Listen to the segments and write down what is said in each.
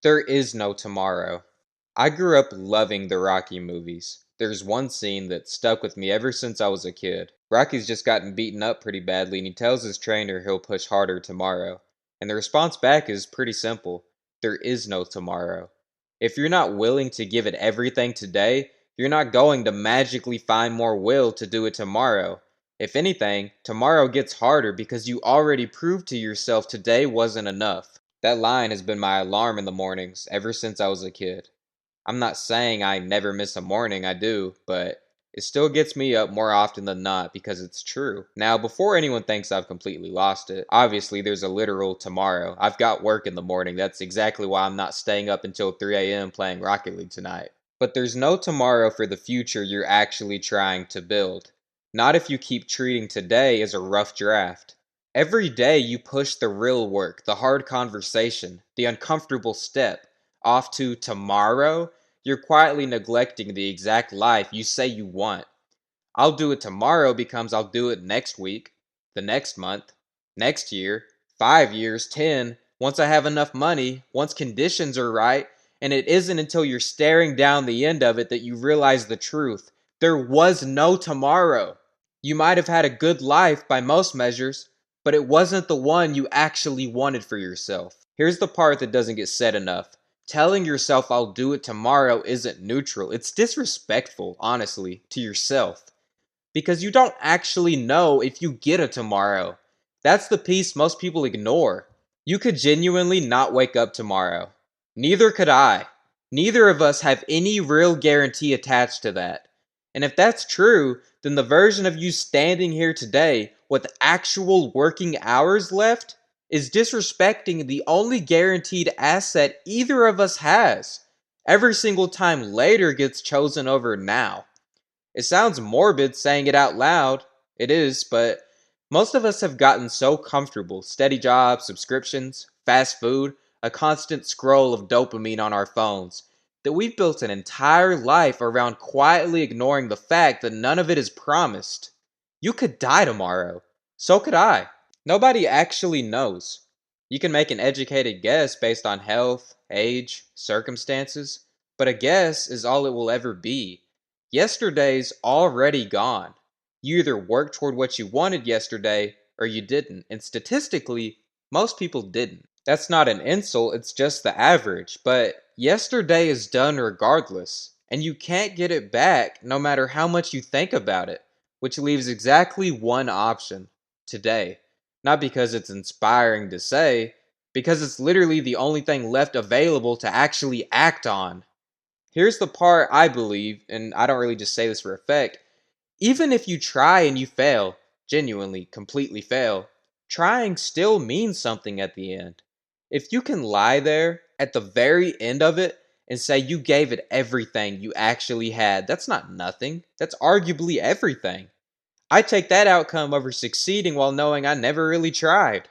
There is no tomorrow. I grew up loving the Rocky movies. There's one scene that stuck with me ever since I was a kid. Rocky's just gotten beaten up pretty badly and he tells his trainer he'll push harder tomorrow. And the response back is pretty simple. There is no tomorrow. If you're not willing to give it everything today, you're not going to magically find more will to do it tomorrow. If anything, tomorrow gets harder because you already proved to yourself today wasn't enough. That line has been my alarm in the mornings ever since I was a kid. I'm not saying I never miss a morning, I do, but it still gets me up more often than not because it's true. Now, before anyone thinks I've completely lost it, obviously there's a literal tomorrow. I've got work in the morning. That's exactly why I'm not staying up until 3 a.m. playing Rocket League tonight. But there's no tomorrow for the future you're actually trying to build. Not if you keep treating today as a rough draft. Every day you push the real work, the hard conversation, the uncomfortable step, off to tomorrow, you're quietly neglecting the exact life you say you want. I'll do it tomorrow becomes I'll do it next week, the next month, next year, 5 years, 10, once I have enough money, once conditions are right, and it isn't until you're staring down the end of it that you realize the truth. There was no tomorrow. You might have had a good life by most measures, but it wasn't the one you actually wanted for yourself. Here's the part that doesn't get said enough. Telling yourself I'll do it tomorrow isn't neutral. It's disrespectful, honestly, to yourself. Because you don't actually know if you get a tomorrow. That's the piece most people ignore. You could genuinely not wake up tomorrow. Neither could I. Neither of us have any real guarantee attached to that. And if that's true, then the version of you standing here today with actual working hours left is disrespecting the only guaranteed asset either of us has. Every single time later gets chosen over now. It sounds morbid saying it out loud. It is, but most of us have gotten so comfortable. Steady jobs, subscriptions, fast food, a constant scroll of dopamine on our phones that we've built an entire life around quietly ignoring the fact that none of it is promised. You could die tomorrow. So could I. Nobody actually knows. You can make an educated guess based on health, age, circumstances, but a guess is all it will ever be. Yesterday's already gone. You either worked toward what you wanted yesterday or you didn't, and statistically, most people didn't. That's not an insult, it's just the average, but yesterday is done regardless, and you can't get it back no matter how much you think about it, which leaves exactly one option: today. Not because it's inspiring to say, because it's literally the only thing left available to actually act on. Here's the part I believe, and I don't really just say this for effect. Even if you try and you fail, genuinely, completely fail, trying still means something at the end. If you can lie there at the very end of it and say you gave it everything you actually had, that's not nothing. That's arguably everything. I take that outcome over succeeding while knowing I never really tried.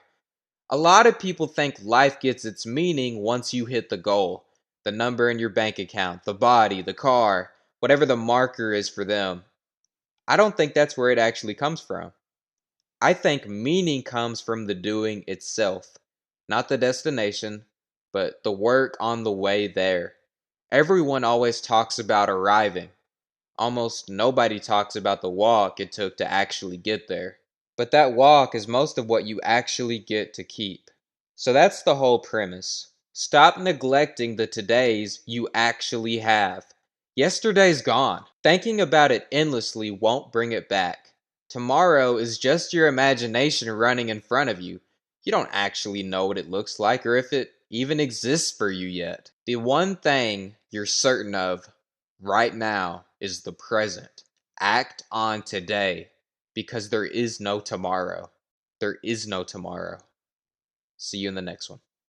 A lot of people think life gets its meaning once you hit the goal. The number in your bank account, the body, the car, whatever the marker is for them. I don't think that's where it actually comes from. I think meaning comes from the doing itself, not the destination, but the work on the way there. Everyone always talks about arriving. Almost nobody talks about the walk it took to actually get there. But that walk is most of what you actually get to keep. So that's the whole premise. Stop neglecting the todays you actually have. Yesterday's gone. Thinking about it endlessly won't bring it back. Tomorrow is just your imagination running in front of you. You don't actually know what it looks like or if it even exists for you yet. The one thing you're certain of right now is the present. Act on today because there is no tomorrow. There is no tomorrow. See you in the next one.